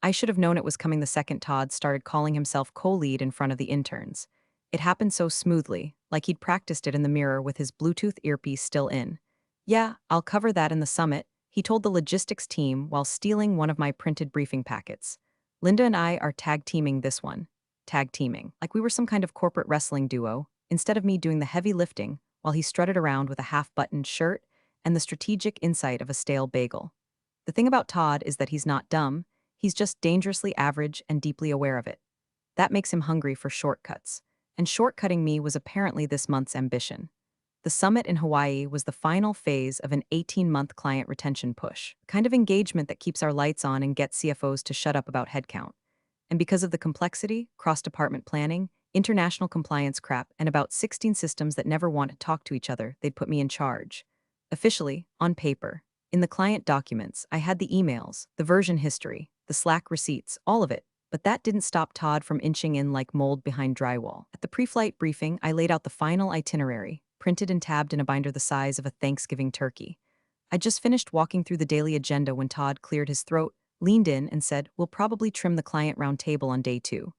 I should have known it was coming the second Todd started calling himself co-lead in front of the interns. It happened so smoothly, like he'd practiced it in the mirror with his Bluetooth earpiece still in. Yeah, I'll cover that in the summit, he told the logistics team while stealing one of my printed briefing packets. Linda and I are tag teaming this one. Tag teaming, like we were some kind of corporate wrestling duo, instead of me doing the heavy lifting while he strutted around with a half-buttoned shirt and the strategic insight of a stale bagel. The thing about Todd is that he's not dumb, he's just dangerously average and deeply aware of it. That makes him hungry for shortcuts. And shortcutting me was apparently this month's ambition. The summit in Hawaii was the final phase of an 18-month client retention push, kind of engagement that keeps our lights on and gets CFOs to shut up about headcount. And because of the complexity, cross-department planning, international compliance crap, and about 16 systems that never want to talk to each other, they'd put me in charge. Officially, on paper. In the client documents, I had the emails, the version history, the Slack receipts, all of it. But that didn't stop Todd from inching in like mold behind drywall. At the pre-flight briefing, I laid out the final itinerary, printed and tabbed in a binder the size of a Thanksgiving turkey. I just finished walking through the daily agenda when Todd cleared his throat, leaned in, and said, "We'll probably trim the client round table on day 2.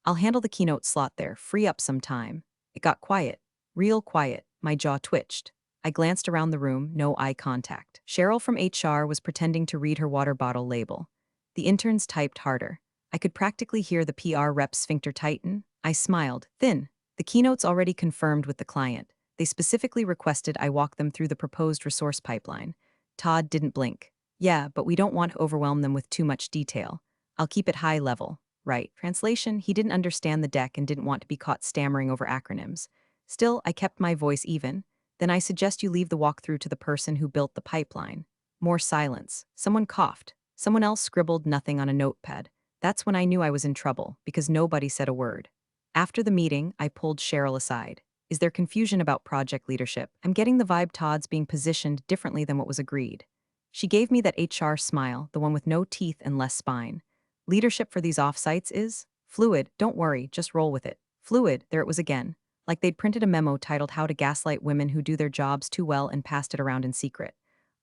I'll handle the keynote slot there, free up some time." It got quiet. Real quiet. My jaw twitched. I glanced around the room, no eye contact. Cheryl from HR was pretending to read her water bottle label. The interns typed harder. I could practically hear the PR rep's sphincter tighten. I smiled. Thin. The keynote's already confirmed with the client. They specifically requested I walk them through the proposed resource pipeline. Todd didn't blink. Yeah, but we don't want to overwhelm them with too much detail. I'll keep it high level. Right. Translation, he didn't understand the deck and didn't want to be caught stammering over acronyms. Still, I kept my voice even. Then I suggest you leave the walkthrough to the person who built the pipeline. More silence. Someone coughed. Someone else scribbled nothing on a notepad. That's when I knew I was in trouble, because nobody said a word. After the meeting, I pulled Cheryl aside. Is there confusion about project leadership? I'm getting the vibe Todd's being positioned differently than what was agreed. She gave me that HR smile, the one with no teeth and less spine. Leadership for these offsites is fluid, don't worry, just roll with it. Fluid, there it was again. Like they'd printed a memo titled How to Gaslight Women Who Do Their Jobs Too Well and passed it around in secret.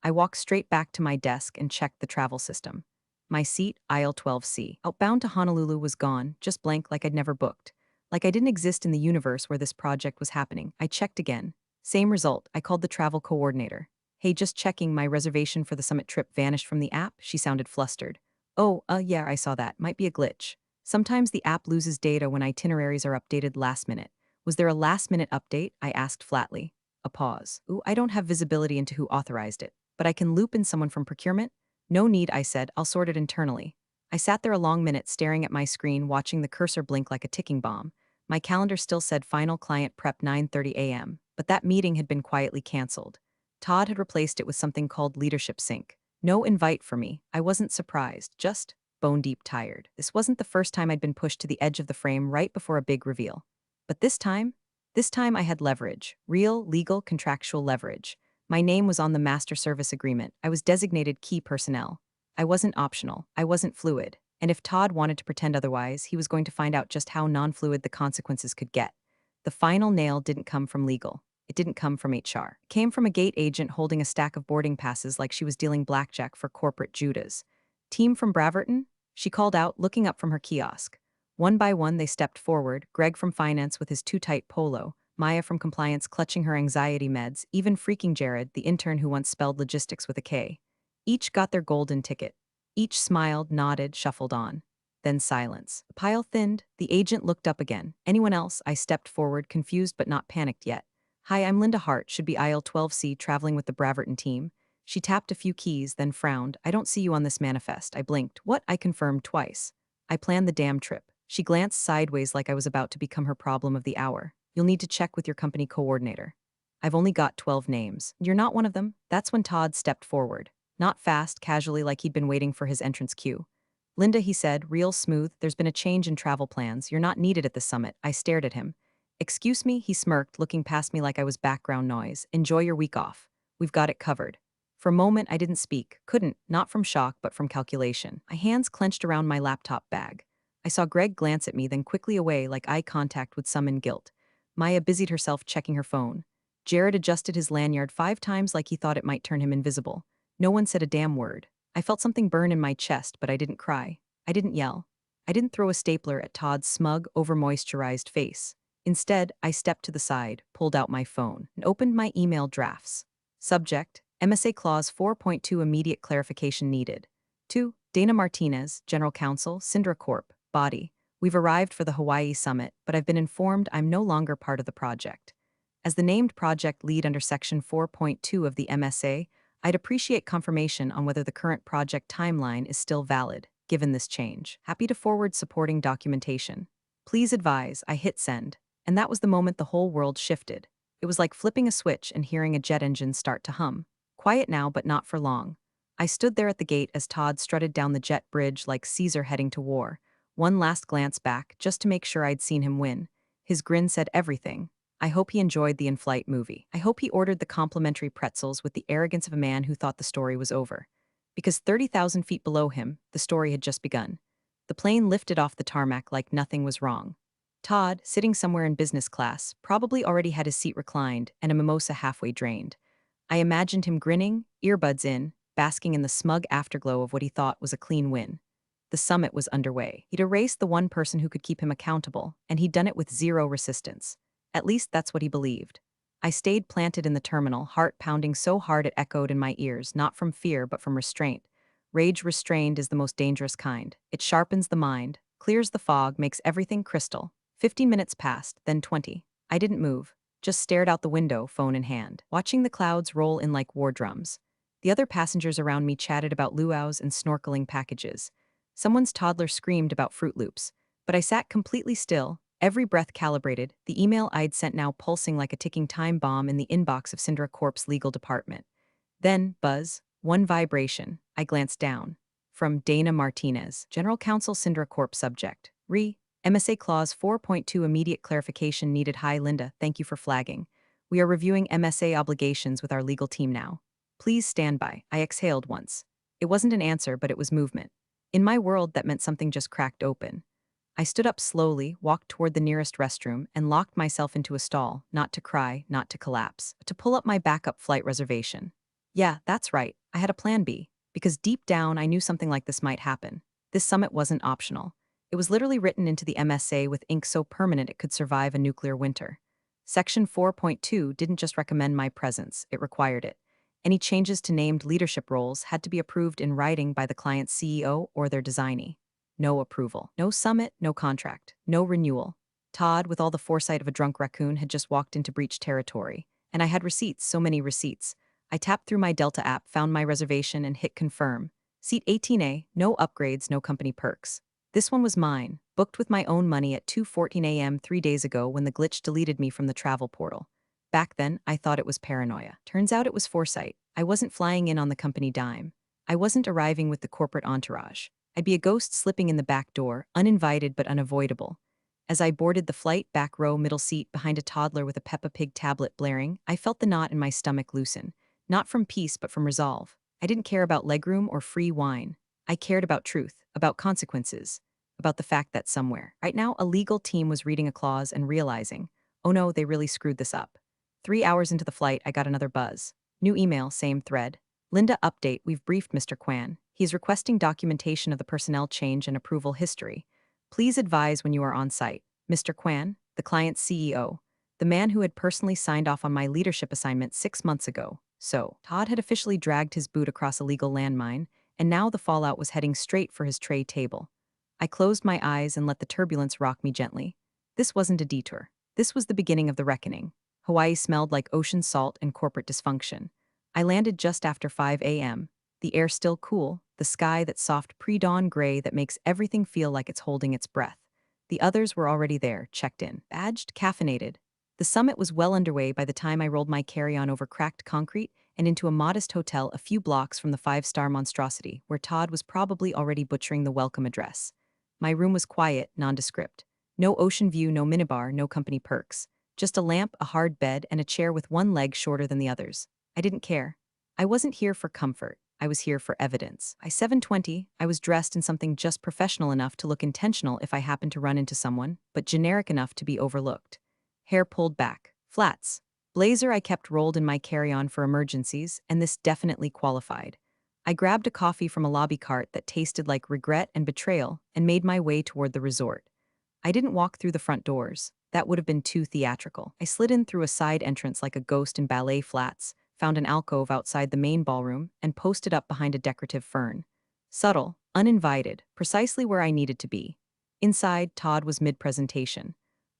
I walked straight back to my desk and checked the travel system. My seat, aisle 12C. Outbound to Honolulu was gone, just blank like I'd never booked. Like I didn't exist in the universe where this project was happening. I checked again. Same result, I called the travel coordinator. Hey, just checking, my reservation for the summit trip vanished from the app, she sounded flustered. Oh, yeah, I saw that. Might be a glitch. Sometimes the app loses data when itineraries are updated last minute. Was there a last-minute update? I asked flatly. A pause. Ooh, I don't have visibility into who authorized it. But I can loop in someone from procurement? No need, I said. I'll sort it internally. I sat there a long minute staring at my screen, watching the cursor blink like a ticking bomb. My calendar still said final client prep 9:30 a.m., but that meeting had been quietly canceled. Todd had replaced it with something called Leadership Sync. No invite for me. I wasn't surprised, just bone-deep tired. This wasn't the first time I'd been pushed to the edge of the frame right before a big reveal. But this time I had leverage, real, legal, contractual leverage. My name was on the master service agreement. I was designated key personnel. I wasn't optional. I wasn't fluid. And if Todd wanted to pretend otherwise, he was going to find out just how non-fluid the consequences could get. The final nail didn't come from legal. It didn't come from HR. It came from a gate agent holding a stack of boarding passes like she was dealing blackjack for corporate Judas. Team from Braverton? She called out, looking up from her kiosk. One by one, they stepped forward, Greg from finance with his too-tight polo, Maya from compliance clutching her anxiety meds, even freaking Jared, the intern who once spelled logistics with a K. Each got their golden ticket. Each smiled, nodded, shuffled on. Then silence. The pile thinned. The agent looked up again. Anyone else? I stepped forward, confused but not panicked yet. Hi, I'm Linda Hart, should be aisle 12C, traveling with the Braverton team. She tapped a few keys, then frowned. I don't see you on this manifest. I blinked. What? I confirmed twice. I planned the damn trip. She glanced sideways like I was about to become her problem of the hour. You'll need to check with your company coordinator. I've only got 12 names. You're not one of them? That's when Todd stepped forward. Not fast, casually like he'd been waiting for his entrance cue. Linda, he said, real smooth, there's been a change in travel plans. You're not needed at the summit. I stared at him. Excuse me, he smirked, looking past me like I was background noise. Enjoy your week off. We've got it covered. For a moment, I didn't speak. Couldn't, not from shock, but from calculation. My hands clenched around my laptop bag. I saw Greg glance at me, then quickly away like eye contact would summon guilt. Maya busied herself checking her phone. Jared adjusted his lanyard 5 times like he thought it might turn him invisible. No one said a damn word. I felt something burn in my chest, but I didn't cry. I didn't yell. I didn't throw a stapler at Todd's smug, over-moisturized face. Instead, I stepped to the side, pulled out my phone, and opened my email drafts. Subject: MSA Clause 4.2 immediate clarification needed. 2. Dana Martinez, General Counsel, Syndra Corp. Body. We've arrived for the Hawaii Summit, but I've been informed I'm no longer part of the project. As the named project lead under Section 4.2 of the MSA, I'd appreciate confirmation on whether the current project timeline is still valid, given this change. Happy to forward supporting documentation. Please advise. I hit send, and that was the moment the whole world shifted. It was like flipping a switch and hearing a jet engine start to hum. Quiet now, but not for long. I stood there at the gate as Todd strutted down the jet bridge like Caesar heading to war. One last glance back, just to make sure I'd seen him win. His grin said everything. I hope he enjoyed the in-flight movie. I hope he ordered the complimentary pretzels with the arrogance of a man who thought the story was over. Because 30,000 feet below him, the story had just begun. The plane lifted off the tarmac like nothing was wrong. Todd, sitting somewhere in business class, probably already had his seat reclined and a mimosa halfway drained. I imagined him grinning, earbuds in, basking in the smug afterglow of what he thought was a clean win. The summit was underway. He'd erased the one person who could keep him accountable, and he'd done it with zero resistance. At least that's what he believed. I stayed planted in the terminal, heart pounding so hard it echoed in my ears, not from fear but from restraint. Rage restrained is the most dangerous kind. It sharpens the mind, clears the fog, makes everything crystal. 15 minutes passed, then 20. I didn't move, just stared out the window, phone in hand, watching the clouds roll in like war drums. The other passengers around me chatted about luau's and snorkeling packages. Someone's toddler screamed about Fruit Loops. But I sat completely still, every breath calibrated, the email I'd sent now pulsing like a ticking time bomb in the inbox of Syndra Corp's legal department. Then, buzz, one vibration. I glanced down. From Dana Martinez, General Counsel, Syndra Corp. Subject: MSA Clause 4.2 immediate clarification needed. Hi Linda, thank you for flagging. We are reviewing MSA obligations with our legal team now. Please stand by. I exhaled once. It wasn't an answer, but it was movement. In my world, that meant something just cracked open. I stood up slowly, walked toward the nearest restroom, and locked myself into a stall, not to cry, not to collapse, but to pull up my backup flight reservation. Yeah, that's right, I had a plan B, because deep down I knew something like this might happen. This summit wasn't optional. It was literally written into the MSA with ink so permanent it could survive a nuclear winter. Section 4.2 didn't just recommend my presence, it required it. Any changes to named leadership roles had to be approved in writing by the client's CEO or their designee. No approval. No summit, no contract, no renewal. Todd, with all the foresight of a drunk raccoon, had just walked into breach territory. And I had receipts, so many receipts. I tapped through my Delta app, found my reservation, and hit confirm. Seat 18A, no upgrades, no company perks. This one was mine, booked with my own money at 2:14 a.m. 3 days ago when the glitch deleted me from the travel portal. Back then, I thought it was paranoia. Turns out it was foresight. I wasn't flying in on the company dime. I wasn't arriving with the corporate entourage. I'd be a ghost slipping in the back door, uninvited but unavoidable. As I boarded the flight, back row, middle seat, behind a toddler with a Peppa Pig tablet blaring, I felt the knot in my stomach loosen. Not from peace, but from resolve. I didn't care about legroom or free wine. I cared about truth, about consequences, about the fact that somewhere, right now, a legal team was reading a clause and realizing, oh no, they really screwed this up. 3 hours into the flight, I got another buzz. New email, same thread. Linda, update, we've briefed Mr. Kwan. He is requesting documentation of the personnel change and approval history. Please advise when you are on site. Mr. Kwan, the client's CEO, the man who had personally signed off on my leadership assignment 6 months ago. So, Todd had officially dragged his boot across a legal landmine, and now the fallout was heading straight for his tray table. I closed my eyes and let the turbulence rock me gently. This wasn't a detour. This was the beginning of the reckoning. Hawaii smelled like ocean salt and corporate dysfunction. I landed just after 5 a.m., the air still cool, the sky that soft pre-dawn gray that makes everything feel like it's holding its breath. The others were already there, checked in, badged, caffeinated. The summit was well underway by the time I rolled my carry-on over cracked concrete and into a modest hotel a few blocks from the five-star monstrosity, where Todd was probably already butchering the welcome address. My room was quiet, nondescript. No ocean view, no minibar, no company perks. Just a lamp, a hard bed, and a chair with one leg shorter than the others. I didn't care. I wasn't here for comfort. I was here for evidence. By 7:20, I was dressed in something just professional enough to look intentional if I happened to run into someone, but generic enough to be overlooked. Hair pulled back. Flats. Blazer I kept rolled in my carry-on for emergencies, and this definitely qualified. I grabbed a coffee from a lobby cart that tasted like regret and betrayal and made my way toward the resort. I didn't walk through the front doors. That would have been too theatrical. I slid in through a side entrance like a ghost in ballet flats, found an alcove outside the main ballroom, and posted up behind a decorative fern. Subtle, uninvited, precisely where I needed to be. Inside, Todd was mid-presentation.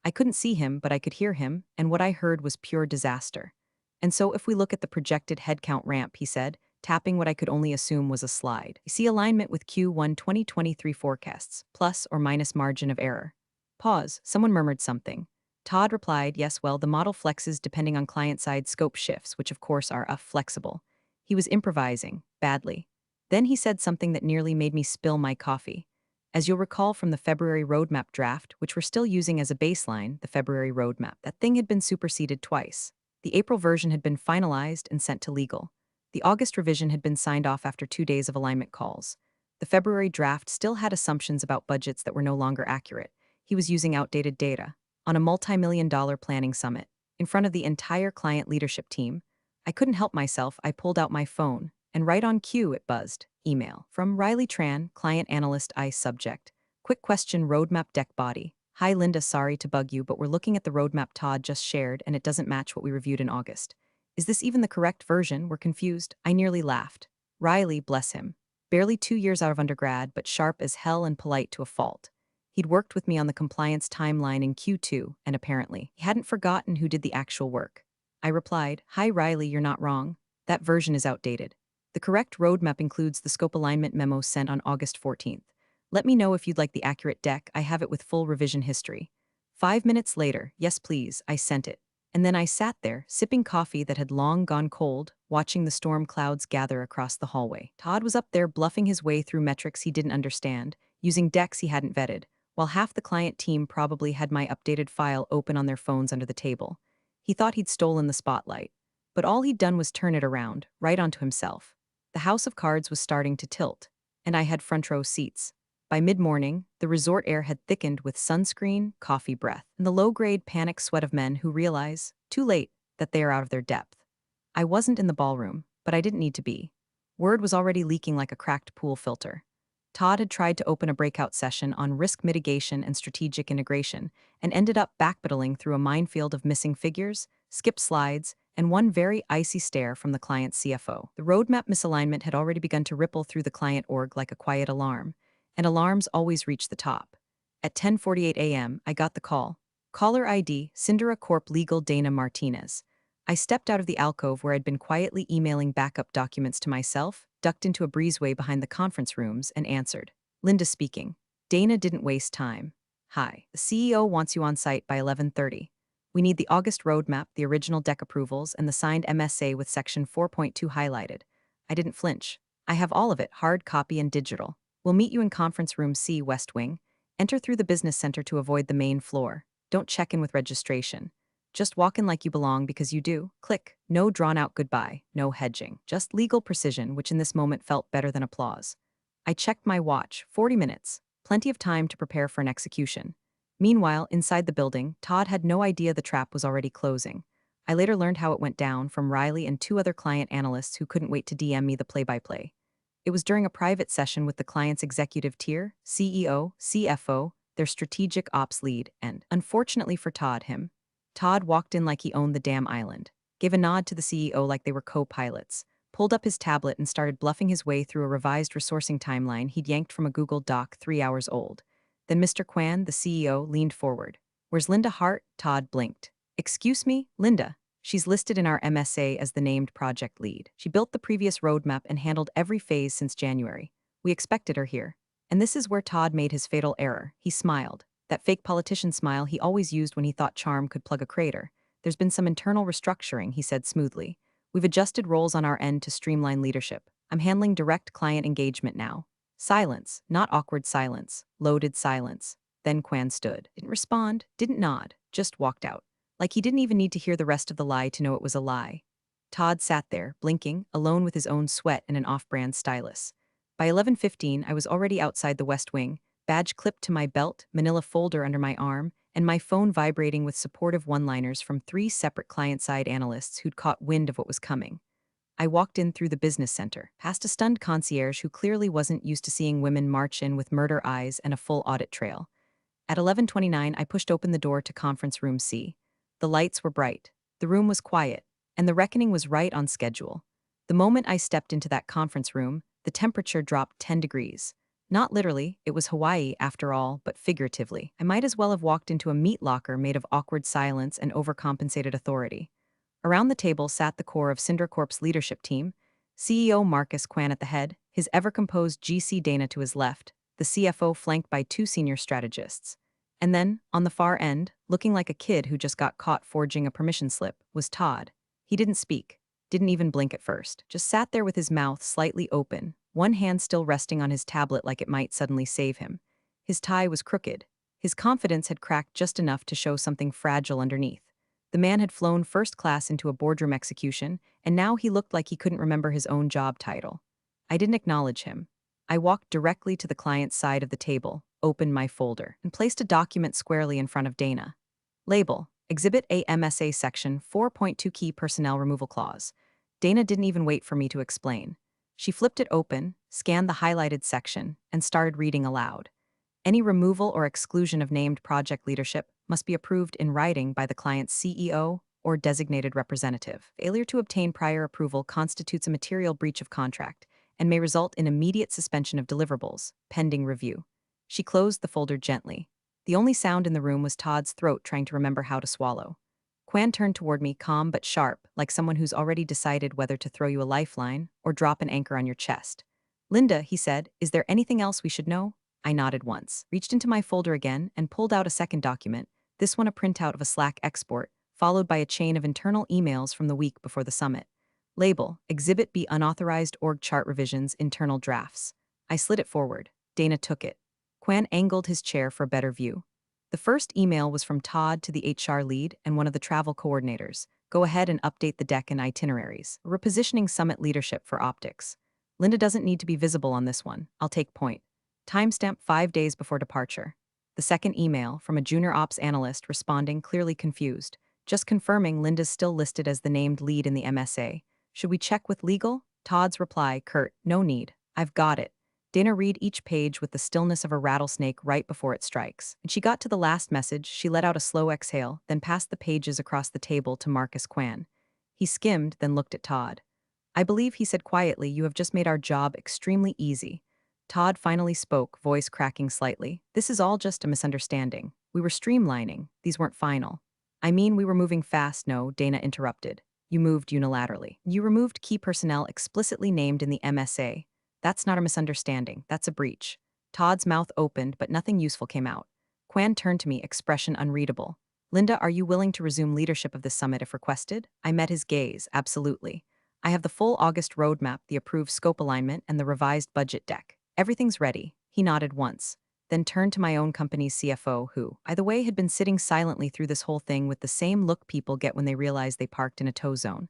I couldn't see him, but I could hear him, and what I heard was pure disaster. And so if we look at the projected headcount ramp, he said, tapping what I could only assume was a slide. I see alignment with Q1 2023 forecasts, plus or minus margin of error. Pause. Someone murmured something. Todd replied, yes, well, the model flexes depending on client-side scope shifts, which of course are flexible. He was improvising, badly. Then he said something that nearly made me spill my coffee. As you'll recall from the February roadmap draft, which we're still using as a baseline, the February roadmap, that thing had been superseded twice. The April version had been finalized and sent to legal. The August revision had been signed off after 2 days of alignment calls. The February draft still had assumptions about budgets that were no longer accurate. He was using outdated data. On a multi-million-dollar planning summit, in front of the entire client leadership team, I couldn't help myself. I pulled out my phone, and right on cue it buzzed. Email. From Riley Tran, client analyst ICE subject. Quick question roadmap deck body. Hi Linda, sorry to bug you, but we're looking at the roadmap Todd just shared and it doesn't match what we reviewed in August. Is this even the correct version? We're confused. I nearly laughed. Riley, bless him. Barely 2 years out of undergrad, but sharp as hell and polite to a fault. He'd worked with me on the compliance timeline in Q2, and apparently, he hadn't forgotten who did the actual work. I replied, hi Riley, you're not wrong. That version is outdated. The correct roadmap includes the scope alignment memo sent on August 14th. Let me know if you'd like the accurate deck. I have it with full revision history. 5 minutes later, yes please, I sent it. And then I sat there, sipping coffee that had long gone cold, watching the storm clouds gather across the hallway. Todd was up there bluffing his way through metrics he didn't understand, using decks he hadn't vetted, while half the client team probably had my updated file open on their phones under the table. He thought he'd stolen the spotlight. But all he'd done was turn it around, right onto himself. The house of cards was starting to tilt, and I had front row seats. By mid-morning, the resort air had thickened with sunscreen, coffee breath, and the low-grade panic sweat of men who realize, too late, that they are out of their depth. I wasn't in the ballroom, but I didn't need to be. Word was already leaking like a cracked pool filter. Todd had tried to open a breakout session on risk mitigation and strategic integration, and ended up backpedaling through a minefield of missing figures, skipped slides, and one very icy stare from the client's CFO. The roadmap misalignment had already begun to ripple through the client org like a quiet alarm, and alarms always reach the top. At 10:48 a.m., I got the call. Caller ID, Cindera Corp Legal Dana Martinez. I stepped out of the alcove where I'd been quietly emailing backup documents to myself, ducked into a breezeway behind the conference rooms, and answered. Linda speaking. Dana didn't waste time. Hi, the CEO wants you on site by 11:30. We need the August roadmap, the original deck approvals, and the signed MSA with Section 4.2 highlighted. I didn't flinch. I have all of it, hard copy and digital. We'll meet you in conference room C, West Wing. Enter through the business center to avoid the main floor. Don't check in with registration. Just walk in like you belong because you do. Click. No drawn-out goodbye. No hedging. Just legal precision, which in this moment felt better than applause. I checked my watch. 40 minutes. Plenty of time to prepare for an execution. Meanwhile, inside the building, Todd had no idea the trap was already closing. I later learned how it went down from Riley and two other client analysts who couldn't wait to DM me the play-by-play. It was during a private session with the client's executive tier, CEO, CFO, their strategic ops lead, and, unfortunately for Todd, him. Todd walked in like he owned the damn island, gave a nod to the CEO like they were co-pilots, pulled up his tablet and started bluffing his way through a revised resourcing timeline he'd yanked from a Google Doc 3 hours old. Then Mr. Kwan, the CEO, leaned forward. Where's Linda Hart? Todd blinked. Excuse me, Linda. She's listed in our MSA as the named project lead. She built the previous roadmap and handled every phase since January. We expected her here. And this is where Todd made his fatal error. He smiled. That fake politician smile he always used when he thought charm could plug a crater. There's been some internal restructuring, he said smoothly. We've adjusted roles on our end to streamline leadership. I'm handling direct client engagement now. Silence, not awkward silence, loaded silence. Then Kwan stood. Didn't respond, didn't nod, just walked out. Like he didn't even need to hear the rest of the lie to know it was a lie. Todd sat there, blinking, alone with his own sweat and an off-brand stylus. By 11:15, I was already outside the West Wing, badge clipped to my belt, manila folder under my arm, and my phone vibrating with supportive one-liners from 3 separate client-side analysts who'd caught wind of what was coming. I walked in through the business center, past a stunned concierge who clearly wasn't used to seeing women march in with murder eyes and a full audit trail. At 11:29, I pushed open the door to conference room C. The lights were bright, the room was quiet, and the reckoning was right on schedule. The moment I stepped into that conference room, the temperature dropped 10 degrees. Not literally, it was Hawaii after all, but figuratively. I might as well have walked into a meat locker made of awkward silence and overcompensated authority. Around the table sat the core of Corp's leadership team, CEO Marcus Quan at the head, his ever-composed GC Dana to his left, the CFO flanked by two senior strategists. And then, on the far end, looking like a kid who just got caught forging a permission slip, was Todd. He didn't speak, didn't even blink at first, just sat there with his mouth slightly open, one hand still resting on his tablet like it might suddenly save him. His tie was crooked. His confidence had cracked just enough to show something fragile underneath. The man had flown first class into a boardroom execution, and now he looked like he couldn't remember his own job title. I didn't acknowledge him. I walked directly to the client's side of the table, opened my folder, and placed a document squarely in front of Dana. Label: Exhibit A MSA Section 4.2 Key Personnel Removal Clause. Dana didn't even wait for me to explain. She flipped it open, scanned the highlighted section, and started reading aloud. Any removal or exclusion of named project leadership must be approved in writing by the client's CEO or designated representative. Failure to obtain prior approval constitutes a material breach of contract and may result in immediate suspension of deliverables, pending review. She closed the folder gently. The only sound in the room was Todd's throat trying to remember how to swallow. Quan turned toward me, calm but sharp, like someone who's already decided whether to throw you a lifeline or drop an anchor on your chest. Linda, he said, is there anything else we should know? I nodded once, reached into my folder again, and pulled out a second document, this one a printout of a Slack export, followed by a chain of internal emails from the week before the summit. Label: Exhibit B Unauthorized Org Chart Revisions Internal Drafts. I slid it forward. Dana took it. Quan angled his chair for a better view. The first email was from Todd to the HR lead and one of the travel coordinators. Go ahead and update the deck and itineraries. Repositioning summit leadership for optics. Linda doesn't need to be visible on this one. I'll take point. Timestamp 5 days before departure. The second email, from a junior ops analyst responding clearly confused, just confirming Linda's still listed as the named lead in the MSA. Should we check with legal? Todd's reply, curt, no need. I've got it. Dana read each page with the stillness of a rattlesnake right before it strikes. When she got to the last message, she let out a slow exhale, then passed the pages across the table to Marcus Quan. He skimmed, then looked at Todd. I believe, he said quietly, you have just made our job extremely easy. Todd finally spoke, voice cracking slightly. This is all just a misunderstanding. We were streamlining. These weren't final. I mean, we were moving fast. No, Dana interrupted. You moved unilaterally. You removed key personnel explicitly named in the MSA. That's not a misunderstanding. That's a breach. Todd's mouth opened, but nothing useful came out. Quan turned to me, expression unreadable. Linda, are you willing to resume leadership of this summit if requested? I met his gaze, absolutely. I have the full August roadmap, the approved scope alignment, and the revised budget deck. Everything's ready. He nodded once, then turned to my own company's CFO, who, by the way, had been sitting silently through this whole thing with the same look people get when they realize they parked in a tow zone.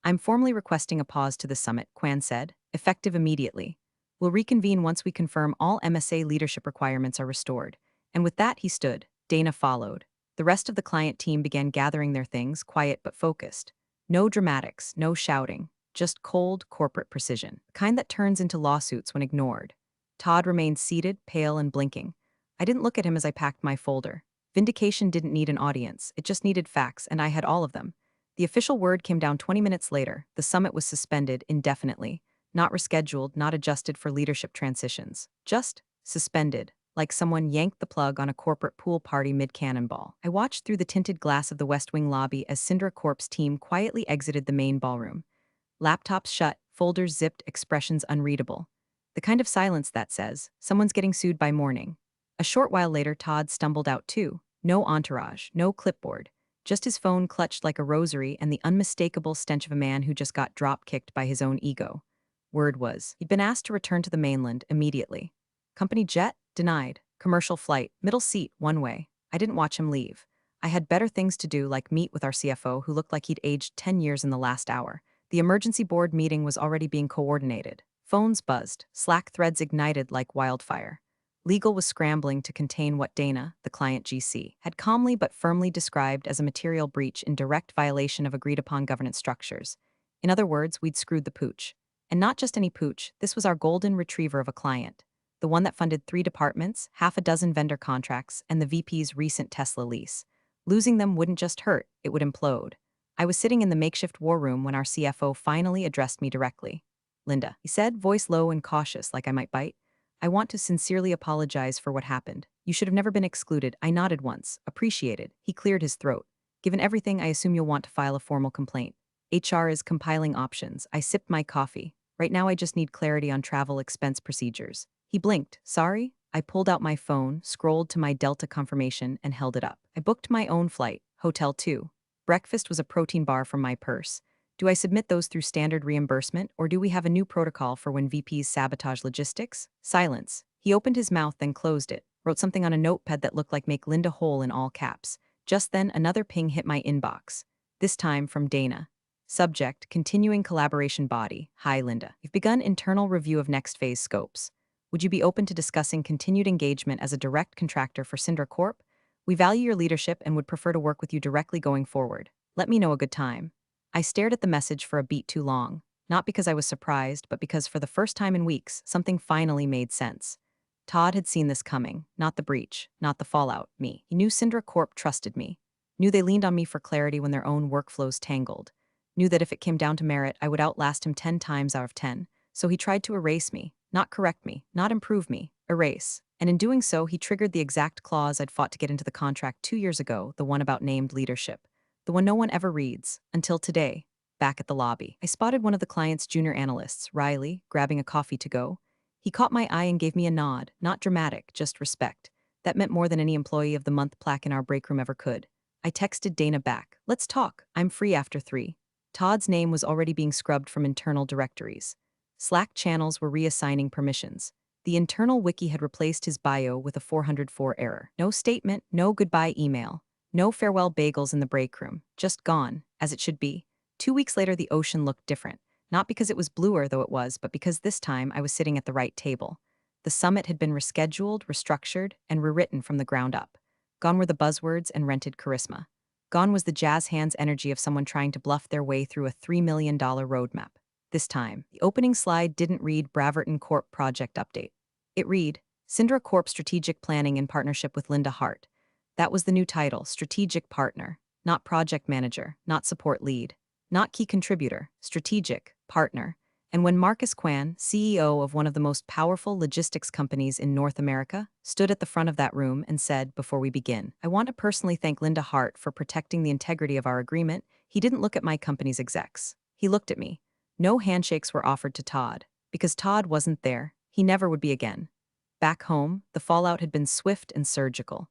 I'm formally requesting a pause to the summit, Quan said, effective immediately. We'll reconvene once we confirm all MSA leadership requirements are restored. And with that, he stood. Dana followed. The rest of the client team began gathering their things, quiet but focused. No dramatics, no shouting, just cold corporate precision, the kind that turns into lawsuits when ignored. Todd remained seated, pale and blinking. I didn't look at him as I packed my folder. Vindication didn't need an audience, it just needed facts, and I had all of them. The official word came down 20 minutes later. The summit was suspended indefinitely, not rescheduled, not adjusted for leadership transitions. Just suspended, like someone yanked the plug on a corporate pool party mid-cannonball. I watched through the tinted glass of the West Wing lobby as Corp's team quietly exited the main ballroom. Laptops shut, folders zipped, expressions unreadable. The kind of silence that says, someone's getting sued by morning. A short while later, Todd stumbled out too. No entourage, no clipboard. Just his phone clutched like a rosary and the unmistakable stench of a man who just got drop-kicked by his own ego. Word was, he'd been asked to return to the mainland immediately. Company jet? Denied. Commercial flight, middle seat, one way. I didn't watch him leave. I had better things to do, like meet with our CFO, who looked like he'd aged 10 years in the last hour. The emergency board meeting was already being coordinated. Phones buzzed, Slack threads ignited like wildfire. Legal was scrambling to contain what Dana, the client GC, had calmly but firmly described as a material breach in direct violation of agreed-upon governance structures. In other words, we'd screwed the pooch. And not just any pooch, this was our golden retriever of a client. The one that funded 3 departments, half a dozen vendor contracts, and the VP's recent Tesla lease. Losing them wouldn't just hurt, it would implode. I was sitting in the makeshift war room when our CFO finally addressed me directly. Linda, he said, voice low and cautious, like I might bite. I want to sincerely apologize for what happened. You should have never been excluded. I nodded once. Appreciated. He cleared his throat. Given everything, I assume you'll want to file a formal complaint. HR is compiling options. I sipped my coffee. Right now I just need clarity on travel expense procedures. He blinked. Sorry? I pulled out my phone, scrolled to my Delta confirmation, and held it up. I booked my own flight, Hotel 2. Breakfast was a protein bar from my purse. Do I submit those through standard reimbursement, or do we have a new protocol for when VPs sabotage logistics? Silence. He opened his mouth, then closed it, wrote something on a notepad that looked like "Make Linda whole" in all caps. Just then, another ping hit my inbox. This time from Dana. Subject, continuing collaboration body. Hi, Linda. You've begun internal review of next phase scopes. Would you be open to discussing continued engagement as a direct contractor for Syndra Corp? We value your leadership and would prefer to work with you directly going forward. Let me know a good time. I stared at the message for a beat too long, not because I was surprised, but because for the first time in weeks, something finally made sense. Todd had seen this coming, not the breach, not the fallout, me. He knew Syndra Corp trusted me, knew they leaned on me for clarity when their own workflows tangled, knew that if it came down to merit, I would outlast him 10 times out of 10, so he tried to erase me, not correct me, not improve me, erase. And in doing so, he triggered the exact clause I'd fought to get into the contract 2 years ago, the one about named leadership. The one no one ever reads, until today, back at the lobby. I spotted one of the client's junior analysts, Riley, grabbing a coffee to go. He caught my eye and gave me a nod, not dramatic, just respect. That meant more than any Employee of the Month plaque in our break room ever could. I texted Dana back. Let's talk. I'm free after 3. Todd's name was already being scrubbed from internal directories. Slack channels were reassigning permissions. The internal wiki had replaced his bio with a 404 error. No statement, no goodbye email. No farewell bagels in the break room, just gone, as it should be. 2 weeks later, the ocean looked different. Not because it was bluer, though it was, but because this time I was sitting at the right table. The summit had been rescheduled, restructured, and rewritten from the ground up. Gone were the buzzwords and rented charisma. Gone was the jazz hands energy of someone trying to bluff their way through a $3 million roadmap. This time, the opening slide didn't read Braverton Corp Project Update. It read, Syndra Corp Strategic Planning in Partnership with Linda Hart. That was the new title, Strategic Partner, not Project Manager, not Support Lead, not Key Contributor, Strategic Partner. And when Marcus Kwan, CEO of one of the most powerful logistics companies in North America, stood at the front of that room and said, before we begin, I want to personally thank Linda Hart for protecting the integrity of our agreement, he didn't look at my company's execs. He looked at me. No handshakes were offered to Todd, because Todd wasn't there. He never would be again. Back home, the fallout had been swift and surgical.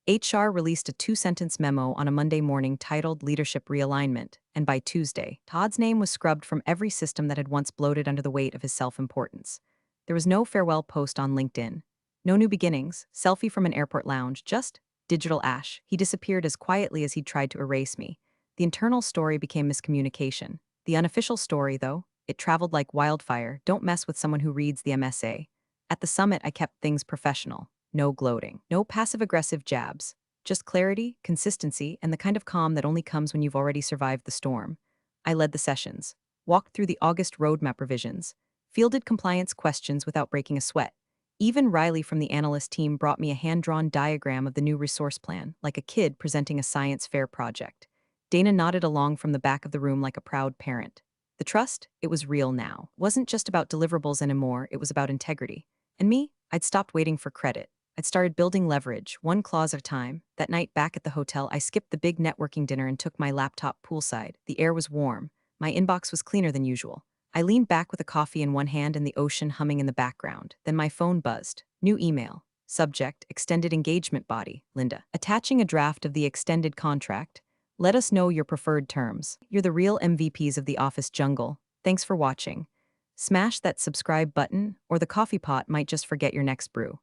HR released a 2-sentence memo on a Monday morning titled Leadership Realignment, and by Tuesday, Todd's name was scrubbed from every system that had once bloated under the weight of his self-importance. There was no farewell post on LinkedIn, no new beginnings, selfie from an airport lounge, just digital ash. He disappeared as quietly as he'd tried to erase me. The internal story became miscommunication. The unofficial story, though, it traveled like wildfire. Don't mess with someone who reads the MSA. At the summit, I kept things professional. No gloating, no passive-aggressive jabs, just clarity, consistency, and the kind of calm that only comes when you've already survived the storm. I led the sessions, walked through the August roadmap revisions, fielded compliance questions without breaking a sweat. Even Riley from the analyst team brought me a hand-drawn diagram of the new resource plan, like a kid presenting a science fair project. Dana nodded along from the back of the room like a proud parent. The trust, it was real now. It wasn't just about deliverables anymore, it was about integrity. And me, I'd stopped waiting for credit. I'd started building leverage, one clause at a time. That night back at the hotel, I skipped the big networking dinner and took my laptop poolside. The air was warm. My inbox was cleaner than usual. I leaned back with a coffee in one hand and the ocean humming in the background. Then my phone buzzed. New email. Subject, Extended Engagement Body, Linda. Attaching a draft of the extended contract. Let us know your preferred terms. You're the real MVPs of the office jungle. Thanks for watching. Smash that subscribe button, or the coffee pot might just forget your next brew.